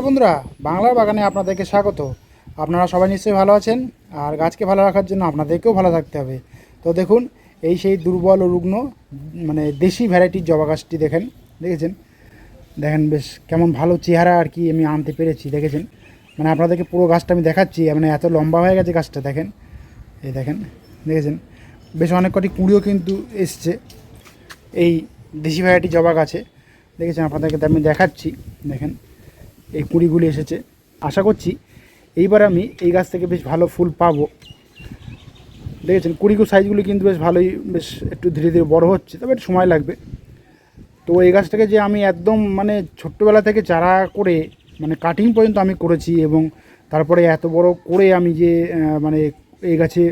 বন্ধুরা, বাংলার বাগানে আপনাদেরকে স্বাগত। আপনারা সবাই নিশ্চয়ই ভালো আছেন, আর গাছকে ভালো রাখার জন্য আপনাদেরকেও ভালো থাকতে হবে। তো দেখুন, এই সেই দুর্বল ও রুগ্ন মানে দেশি ভ্যারাইটির জবা গাছটি দেখেছেন দেখেন বেশ কেমন ভালো চেহারা আর কি আমি আনতে পেরেছি। দেখেছেন, মানে আপনাদেরকে পুরো গাছটা আমি দেখাচ্ছি, মানে এত লম্বা হয়ে গেছে গাছটা। দেখেছেন বেশ অনেক কটি কুঁড়িও কিন্তু এসছে এই দেশি ভ্যারাইটি জবা গাছে। দেখেছেন, আপনাদেরকে আমি দেখাচ্ছি। দেখেন এই কুঁড়িগুলি এসেছে। আশা করছি এইবার আমি এই গাছ থেকে বেশ ভালো ফুল পাবো। দেখেছেন কুঁড়িগুলো সাইজগুলি কিন্তু বেশ ভালোই, বেশ একটু ধীরে ধীরে বড় হচ্ছে, তবে একটু সময় লাগবে। তো এই গাছটাকে যে আমি একদম মানে ছোট্টবেলা থেকে চারা করে মানে কাটিং পর্যন্ত আমি করেছি, এবং তারপরে এত বড় করে আমি যে মানে এই গাছে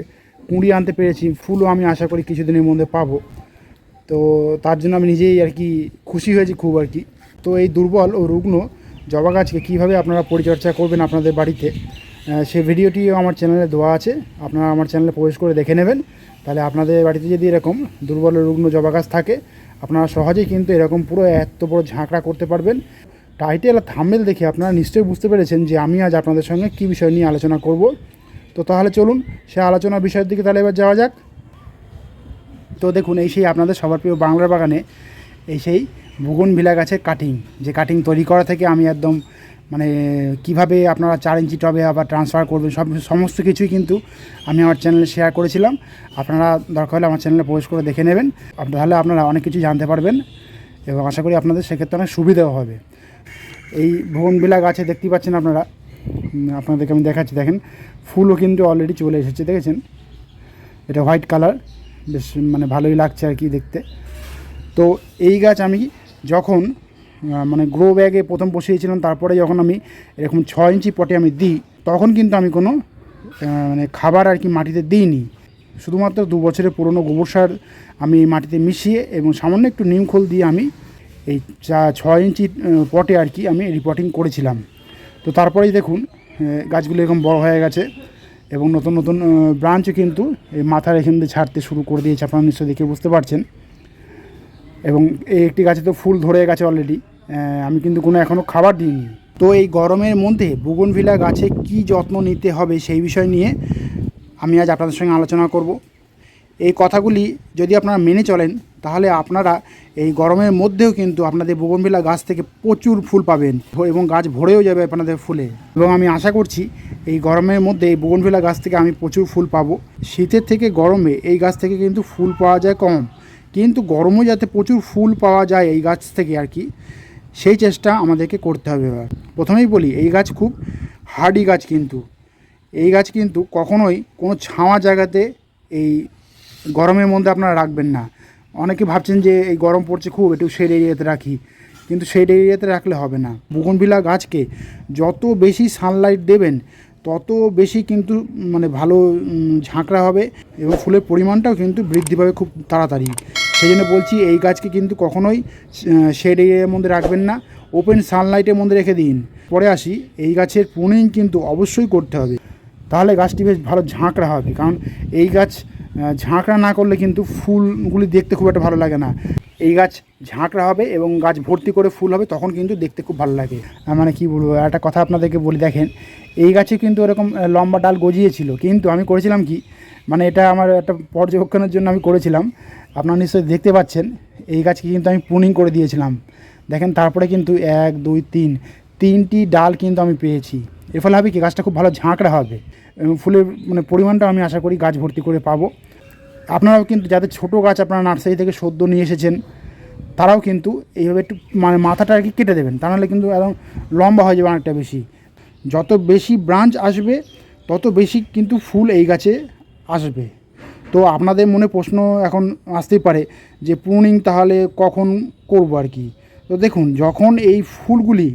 কুঁড়ি আনতে পেরেছি, ফুলও আমি আশা করি কিছুদিনের মধ্যে পাবো। তো তার জন্য আমি নিজেই আর কি খুশি হয়েছি খুব আর কি। তো এই দুর্বল ও রুগ্ন জবা গাছকে কীভাবে আপনারা পরিচর্যা করবেন আপনাদের বাড়িতে, সে ভিডিওটিও আমার চ্যানেলে দেওয়া আছে। আপনারা আমার চ্যানেলে প্রবেশ করে দেখে নেবেন। তাহলে আপনাদের বাড়িতে যদি এরকম দুর্বল ও রুগ্ন জবা গাছ থাকে, আপনারা সহজেই কিন্তু এরকম পুরো এত বড় ঝাঁকড়া করতে পারবেন। টাইটেল আর থাম্বনেল দেখে আপনারা নিশ্চয়ই বুঝতে পেরেছেন যে আমি আজ আপনাদের সঙ্গে কী বিষয় নিয়ে আলোচনা করব। তো তাহলে চলুন সে আলোচনার বিষয়ের দিকে তাহলে এবার যাওয়া যাক। তো দেখুন, এই সেই আপনাদের সবার প্রিয় বাংলার বাগানে এই সেই বুগনভিলা গাছের কাটিং, যে কাটিং তৈরি করা থেকে আমি একদম মানে কিভাবে আপনারা 4 ইঞ্চি টবে আবার ট্রান্সফার করবেন সমস্ত কিছুই কিন্তু আমি আমার চ্যানেলে শেয়ার করেছিলাম। আপনারা দরকার হলে আমার চ্যানেলে প্রবেশ করে দেখে নেবেন। তাহলে আপনারা অনেক কিছু জানতে পারবেন, এবং আশা করি আপনাদের সেক্ষেত্রে অনেক সুবিধাও হবে। এই বুগনভিলা গাছে দেখতেই পাচ্ছেন আপনারা, আপনাদেরকে আমি দেখাচ্ছি। দেখেন ফুলও কিন্তু অলরেডি চলে এসেছে। দেখেছেন, এটা হোয়াইট কালার, বেশ মানে ভালোই লাগছে আর কি দেখতে। তো এই গাছ আমি যখন মানে গ্রো ব্যাগে প্রথম বসিয়েছিলাম, তারপরে যখন আমি এরকম 6 ইঞ্চি পটে আমি দিই, তখন কিন্তু আমি কোনো মানে খাবার আর কি মাটিতে দিইনি। শুধুমাত্র 2 বছরের পুরনো গোবর সার আমি মাটিতে মিশিয়ে এবং সামান্য একটু নিমখোল দিয়ে আমি এই 6 ইঞ্চি পটে আর কি আমি রিপোর্টিং করেছিলাম। তো তারপরেই দেখুন গাছগুলো এরকম বড় হয়ে গেছে, এবং নতুন নতুন ব্রাঞ্চও কিন্তু এই মাথার এখান দিয়ে ছাড়তে শুরু করে দিয়েছে। আপনারা নিশ্চয়ই দেখে বুঝতে পারছেন। এবং এই একটি গাছে তো ফুল ধরে গেছে অলরেডি। আমি কিন্তু কোনো এখনও খাবার দিইনি। তো এই গরমের মধ্যে বুগনভিলা গাছে কি যত্ন নিতে হবে সেই বিষয় নিয়ে আমি আজ আপনাদের সঙ্গে আলোচনা করব। এই কথাগুলি যদি আপনারা মেনে চলেন, তাহলে আপনারা এই গরমের মধ্যেও কিন্তু আপনাদের বুগনভিলা গাছ থেকে প্রচুর ফুল পাবেন, এবং গাছ ভরেও যাবে আপনাদের ফুলে। এবং আমি আশা করছি এই গরমের মধ্যে এই বুগনভিলা গাছ থেকে আমি প্রচুর ফুল পাবো। শীতের থেকে গরমে এই গাছ থেকে কিন্তু ফুল পাওয়া যায় কম, কিন্তু গরমে যাতে প্রচুর ফুল পাওয়া যায় এই গাছ থেকে আর কি, সেই চেষ্টা আমাদেরকে করতে হবে। প্রথমেই বলি, এই গাছ খুব হার্ডি গাছ, কিন্তু এই গাছ কিন্তু কখনোই কোনো ছাওয়া জায়গাতে এই গরমের মধ্যে আপনারা রাখবেন না। অনেকে ভাবছেন যে এই গরম পড়ছে খুব, একটু শেড এরিয়াতে রাখি, কিন্তু শেড এরিয়াতে রাখলে হবে না। বুগনভিলা গাছকে যত বেশি সানলাইট দেবেন, তত বেশি কিন্তু মানে ভালো ঝাঁকড়া হবে, এবং ফুলের পরিমাণটাও কিন্তু বৃদ্ধি পাবে খুব তাড়াতাড়ি। সেই জন্য বলছি, এই গাছকে কিন্তু কখনোই শেড এরিয়ার মধ্যে রাখবেন না, ওপেন সানলাইটের মধ্যে রেখে দিন। পরে আসি, এই গাছের প্রুনিং কিন্তু অবশ্যই করতে হবে, তাহলে গাছটি বেশ ভালো ঝাঁকড়া হবে। কারণ এই গাছ ঝাঁকড়া না করলে কিন্তু ফুলগুলি দেখতে খুব একটা ভালো লাগে না। এই গাছ ঝাঁকড়া হবে এবং গাছ ভর্তি করে ফুল হবে, তখন কিন্তু দেখতে খুব ভালো লাগে। মানে কি বলবো, একটা কথা আপনাদেরকে বলি। দেখেন, এই গাছে কিন্তু এরকম লম্বা ডাল গজিয়েছিল, কিন্তু আমি করেছিলাম কি, মানে এটা আমার একটা পর্যবেক্ষণের জন্য আমি করেছিলাম। আপনারা নিশ্চয়ই দেখতে পাচ্ছেন, এই গাছকে কিন্তু আমি প্রুনিং করে দিয়েছিলাম। দেখেন, তারপরে কিন্তু 1 2 3 3টি ডাল কিন্তু আমি পেয়েছি। এর ফলে হবে কি, গাছটা খুব ভালো ঝাঁকড়া হবে, এবং ফুলের মানে পরিমাণটা আমি আশা করি গাছ ভর্তি করে পাবো। আপনারাও কিন্তু যাদের ছোটো গাছ আপনারা নার্সারি থেকে সদ্য নিয়ে এসেছেন, তারাও কিন্তু এইভাবে একটু মানে মাথাটা আর কি কেটে দেবেন, তা নাহলে কিন্তু একদম লম্বা হয়ে যাবে অনেকটা বেশি। যত বেশি ব্রাঞ্চ আসবে, তত বেশি কিন্তু ফুল এই গাছে আসবে। তো আপনাদের মনে প্রশ্ন এখন আসতেই পারে যে প্রুনিং তাহলে কখন করব আর কি। তো দেখুন, যখন এই ফুলগুলি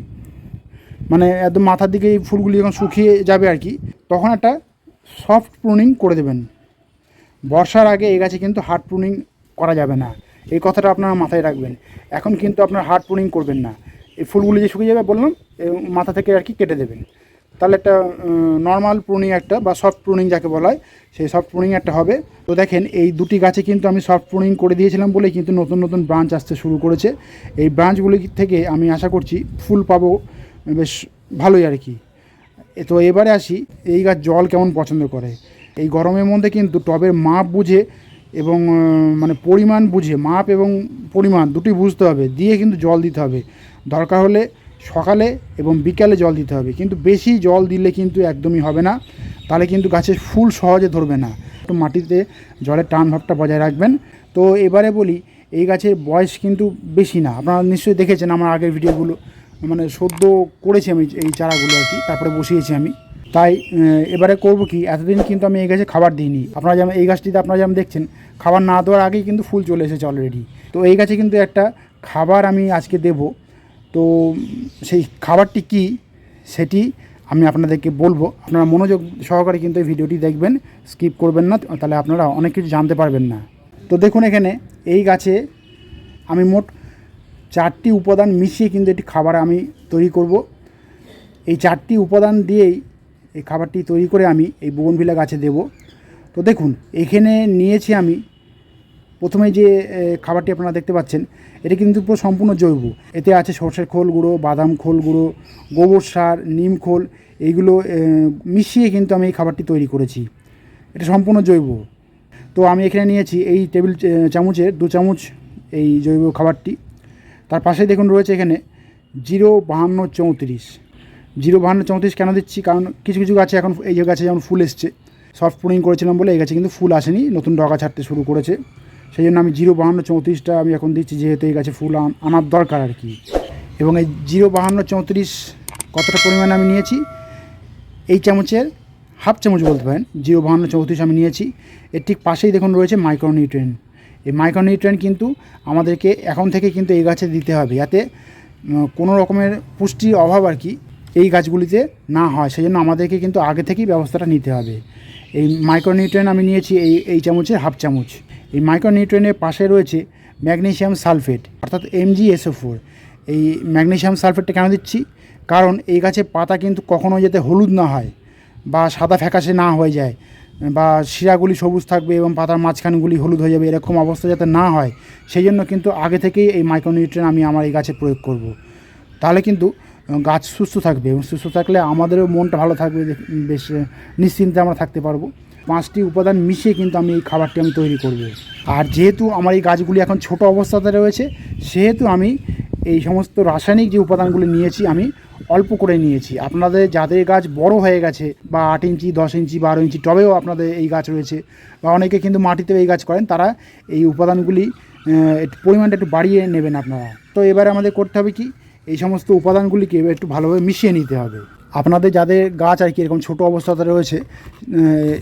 মানে একদম মাথার দিকে এই ফুলগুলি যখন শুকিয়ে যাবে আর কি, তখন একটা সফট প্রুনিং করে দেবেন। বর্ষার আগে এই গাছে কিন্তু হার্ড প্রুনিং করা যাবে না, এই কথাটা আপনারা মাথায় রাখবেন। এখন কিন্তু আপনার হার্ড প্রুনিং করবেন না। এই ফুলগুলি যে শুকিয়ে যাবে বললাম, মাথা থেকে আর কি কেটে দেবেন, তাহলে একটা নর্মাল প্রুনিং একটা বা সফট প্রুনিং যাকে বলা হয়, সেই সফট প্রুনিং একটা হবে। তো দেখেন, এই দুটি গাছে কিন্তু আমি সফট প্রুনিং করে দিয়েছিলাম বলেই কিন্তু নতুন নতুন ব্রাঞ্চ আসতে শুরু করেছে। এই ব্রাঞ্চগুলি থেকে আমি আশা করছি ফুল পাবো বেশ ভালোই আর কি। তো এবারে আসি এই গাছ জল কেমন পছন্দ করে। এই গরমের মধ্যে কিন্তু টবের মাপ বুঝে এবং মানে পরিমাণ বুঝে, মাপ এবং পরিমাণ দুটোই বুঝতে হবে, দিয়ে কিন্তু জল দিতে হবে। দরকার হলে সকালে এবং বিকালে জল দিতে হবে, কিন্তু বেশি জল দিলে কিন্তু একদমই হবে না, তাহলে কিন্তু গাছের ফুল সহজে ধরবে না। একটু মাটিতে জলের টান ভাবটা বজায় রাখবেন। তো এবারে বলি, এই গাছের বয়স কিন্তু বেশি না, আপনারা নিশ্চয়ই দেখেছেন আমার আগের ভিডিওগুলো, মানে সদ্য করেছি আমি এই চারাগুলো আর কি, তারপরে বসিয়েছি আমি। তাই এবারে করব কি, এতদিন কিন্তু আমি এই গাছে খাবার দিইনি। আপনারা যেমন এই গাছটিতে আপনারা যেমন দেখছেন, খাবার না দেওয়ার আগেই কিন্তু ফুল চলে এসেছে অলরেডি। তো এই গাছে কিন্তু একটা খাবার আমি আজকে দেব। তো সেই খাবারটি কি সেটি আমি আপনাদেরকে বলবো, আপনারা মনোযোগ সহকারে কিন্তু এই ভিডিওটি দেখবেন, স্কিপ করবেন না, তাহলে আপনারা অনেক কিছু জানতে পারবেন না। তো দেখুন এখানে এই গাছে আমি মোট 4টি উপাদান মিশিয়ে কিন্তু একটি খাবার আমি তৈরি করব। এই 4টি উপাদান দিয়েই এই খাবারটি তৈরি করে আমি এই বোগনভিলা গাছে দেব। তো দেখুন এখানে নিয়েছি আমি প্রথমে যে খাবারটি আপনারা দেখতে পাচ্ছেন, এটা কিন্তু পুরো সম্পূর্ণ জৈব। এতে আছে সরষের খোল গুঁড়ো, বাদাম খোল গুঁড়ো, গোবর সার, নিম খোল, এইগুলো মিশিয়ে কিন্তু আমি এই খাবারটি তৈরি করেছি। এটা সম্পূর্ণ জৈব। তো আমি এখানে নিয়েছি এই টেবিল চামচের 2 চামচ এই জৈব খাবারটি। তার পাশে দেখুন রয়েছে এখানে 05234। 05234 কেন দিচ্ছি, কারণ কিছু কিছু গাছে এখন এই যে গাছে যেমন ফুল এসছে, সফট প্রুনিং করেছিলাম বলে এই গাছে কিন্তু ফুল আসেনি, নতুন ডগা ছাড়তে শুরু করেছে, সেই জন্য আমি 05234টা আমি এখন দিচ্ছি, যেহেতু এই গাছে ফুল আনার দরকার আর কি। এবং এই 05234 কতটা পরিমাণে আমি নিয়েছি, এই চামচের হাফ চামচ বলতে পারেন 05234 আমি নিয়েছি। এর ঠিক পাশেই দেখুন রয়েছে মাইক্রোনিউট্রিয়েন্ট। এই মাইক্রোনিউট্রিয়েন্ট কিন্তু আমাদেরকে এখন থেকে কিন্তু এই গাছে দিতে হবে, যাতে কোনো রকমের পুষ্টির অভাব আর কি এই গাছগুলিতে না হয়, সেই জন্য আমাদেরকে কিন্তু আগে থেকেই ব্যবস্থাটা নিতে হবে। এই মাইক্রোনিউট্রিয়েন্ট আমি নিয়েছি এই চামচের হাফ চামচ। এই মাইক্রোনিউট্রিয়েন্টের পাশে রয়েছে ম্যাগনেসিয়াম সালফেট অর্থাৎ MgSO4। এই ম্যাগনেসিয়াম সালফেটটা কেন দিচ্ছি, কারণ এই গাছের পাতা কিন্তু কখনো যাতে হলুদ না হয় বা সাদা ফ্যাকাশে না হয়ে যায়, বা শিরাগুলি সবুজ থাকবে এবং পাতার মাঝখানগুলি হলুদ হয়ে যাবে, এরকম অবস্থা যাতে না হয়, সেই জন্য কিন্তু আগে থেকেই এই মাইক্রোনিউট্রিয়েন্ট আমি আমার এই গাছে প্রয়োগ করব। তাহলে কিন্তু গাছ সুস্থ থাকবে, এবং সুস্থ থাকলে আমাদেরও মনটা ভালো থাকবে, বেশ নিশ্চিন্তে আমরা থাকতে পারবো। 5টি উপাদান মিশিয়ে কিন্তু আমি এই খাবারটি আমি তৈরি করব। আর যেহেতু আমার এই গাছগুলি এখন ছোট অবস্থাতে রয়েছে, সেহেতু আমি এই সমস্ত রাসায়নিক যে উপাদানগুলি নিয়েছি আমি অল্প করে নিয়েছি। আপনাদের যাদের গাছ বড় হয়ে গেছে বা 8 ইঞ্চি, 10 ইঞ্চি, 12 ইঞ্চি টবেও আপনাদের এই গাছ রয়েছে, বা অনেকে কিন্তু মাটিতেও এই গাছ করেন, তারা এই উপাদানগুলি পরিমাণটা একটু বাড়িয়ে নেবেন আপনারা। তো এবারে আমাদের করতে হবে কি, এই সমস্ত উপাদানগুলিকে একটু ভালোভাবে মিশিয়ে নিতে হবে। আপনাদের যাদের গাছ আর কি এরকম ছোটো অবস্থাতে রয়েছে,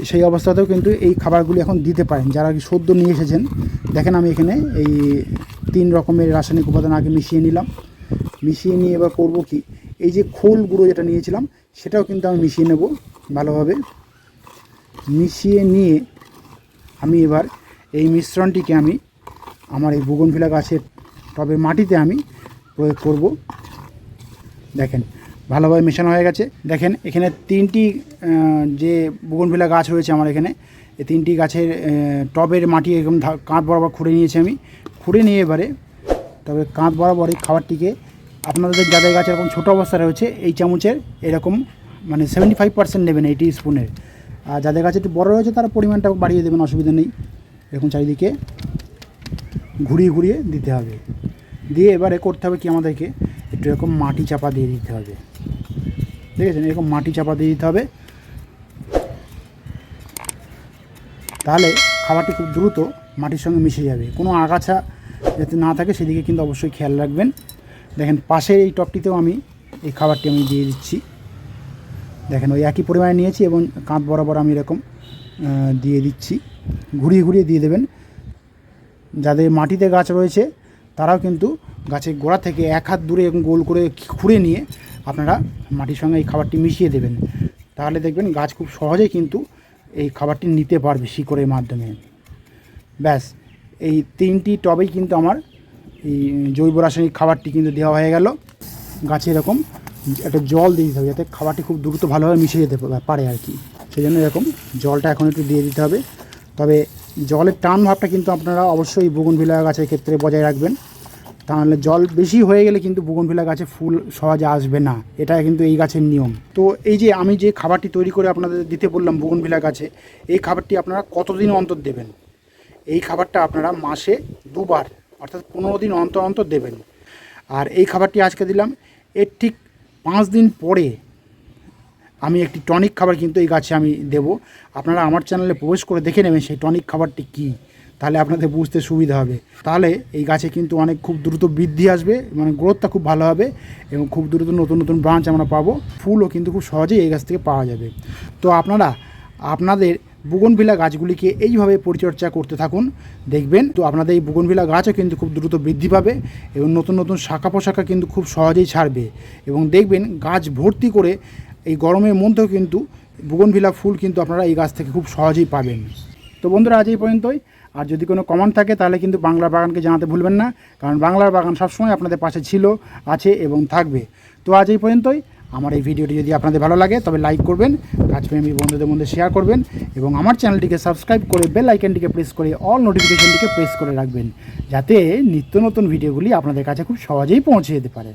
সেই অবস্থাতেও কিন্তু এই খাবারগুলি এখন দিতে পারেন, যারা কি সদ্য নিয়ে এসেছেন। দেখেন আমি এখানে এই 3 রকমের রাসায়নিক উপাদান আগে মিশিয়ে নিলাম। মিশিয়ে নিয়ে এবার করব কি, এই যে খোল গুঁড়ো যেটা নিয়েছিলাম সেটাও কিন্তু আমি মিশিয়ে নেব ভালোভাবে। মিশিয়ে নিয়ে আমি এবার এই মিশ্রণটিকে আমি আমার এই বোগনভিলা গাছের টবের মাটিতে আমি প্রয়োগ করব। দেখেন ভালোভাবে মেশানো হয়ে গেছে। দেখেন এখানে 3টি যে বোগনভিলা গাছ রয়েছে আমার এখানে, এই 3টি গাছের টবের মাটি এরকম কাঁধ বরাবর খুঁড়ে নিয়েছি আমি। খুঁড়ে নিয়ে এবারে তবে কাঁধ বরাবর এই খাবারটিকে, আপনাদের যাদের গাছ এরকম ছোটো অবস্থা রয়েছে, এই চামচের এরকম মানে 75% নেবেন এই টিস্পুনের। আর যাদের গাছ একটু বড়ো রয়েছে তারা পরিমাণটা বাড়িয়ে দেবেন, অসুবিধা নেই। এরকম চারিদিকে ঘুরিয়ে ঘুরিয়ে দিতে হবে। দিয়ে এবারে করতে হবে কি, আমাদেরকে একটু এরকম মাটি চাপা দিয়ে দিতে হবে। দেখেছেন, এরকম মাটি চাপা দিয়ে দিতে হবে, তাহলে খাবারটি খুব দ্রুত মাটির সঙ্গে মিশে যাবে। কোনো আগাছা যাতে না থাকে সেদিকে কিন্তু অবশ্যই খেয়াল রাখবেন। দেখেন পাশের এই টবটিতেও আমি এই খাবারটি আমি দিয়ে দিচ্ছি। দেখেন ওই একই পরিমাণে নিয়েছি এবং কাঁধ বরাবর আমি এরকম দিয়ে দিচ্ছি, ঘুরিয়ে ঘুরিয়ে দিয়ে দেবেন। যাদের মাটিতে গাছ রয়েছে তারাও কিন্তু গাছের গোড়া থেকে 1 হাত দূরে এরকম গোল করে খুঁড়ে নিয়ে আপনারা মাটির সঙ্গে এই খাবারটি মিশিয়ে দেবেন। তাহলে দেখবেন গাছ খুব সহজেই কিন্তু এই খাবারটি নিতে পারবে শিকড়ের মাধ্যমে। ব্যাস, এই 3টি টবেই কিন্তু আমার এই জৈব রাসায়নিক খাবারটি কিন্তু দেওয়া হয়ে গেল। গাছে এরকম একটা জল দিয়ে দিতে হবে, যাতে খাবারটি খুব দ্রুত ভালোভাবে মিশে যেতে পারে আর কি। সেই জন্য এরকম জলটা এখন একটু দিয়ে দিতে হবে। তবে জলের টান ভাবটা কিন্তু আপনারা অবশ্যই বোগনভিলা গাছের ক্ষেত্রে বজায় রাখবেন। তাহলে জল বেশি হয়ে গেলে কিন্তু বুগনভিলা গাছে ফুল সহজে আসবে না, এটা কিন্তু এই গাছের নিয়ম। তো এই যে আমি যে খাবারটি তৈরি করে আপনাদের দিতে বললাম বুগনভিলা গাছে, এই খাবারটি আপনারা কতদিন অন্তর দেবেন? এই খাবারটা আপনারা মাসে 2 বার অর্থাৎ 15 দিন অন্তর অন্তর দেবেন। আর এই খাবারটি আজকে দিলাম, এর ঠিক 5 দিন পরে আমি একটি টনিক খাবার কিন্তু এই গাছে আমি দেব। আপনারা আমার চ্যানেলে প্রবেশ করে দেখে নেবেন সেই টনিক খাবারটি কী, তাহলে আপনাদের বুঝতে সুবিধা হবে। তাহলে এই গাছে কিন্তু অনেক খুব দ্রুত বৃদ্ধি আসবে, মানে গ্রোথটা খুব ভালো হবে এবং খুব দ্রুত নতুন নতুন ব্রাঞ্চ আমরা পাবো, ফুলও কিন্তু খুব সহজেই এই গাছ থেকে পাওয়া যাবে। তো আপনারা আপনাদের বুগনভিলা গাছগুলিকে এইভাবে পরিচর্যা করতে থাকুন, দেখবেন তো আপনাদের এই বুগনভিলা গাছও কিন্তু খুব দ্রুত বৃদ্ধি পাবে এবং নতুন নতুন শাখা পোশাখা কিন্তু খুব সহজেই ছাড়বে এবং দেখবেন গাছ ভর্তি করে এই গরমের মধ্যেও কিন্তু বুগনভিলা ফুল কিন্তু আপনারা এই গাছ থেকে খুব সহজেই পাবেন। তো বন্ধুরা আজ এই পর্যন্তই। আর যদি কোনো কমেন্ট থাকে তাহলে কিন্তু বাংলার বাগানকে জানাতে ভুলবেন না, কারণ বাংলার বাগান সবসময় আপনাদের পাশে ছিল, আছে এবং থাকবে। তো আজ এই পর্যন্তই। আমার এই ভিডিওটি যদি আপনাদের ভালো লাগে তবে লাইক করবেন, গাছপ্রেমী বন্ধুদের মধ্যে শেয়ার করবেন এবং আমার চ্যানেলটিকে সাবস্ক্রাইব করে বেল আইকনটিকে প্রেস করে অল নোটিফিকেশনটিকে প্রেস করে রাখবেন, যাতে নিত্য নতুন ভিডিওগুলি আপনাদের কাছে খুব সহজেই পৌঁছে যেতে পারে।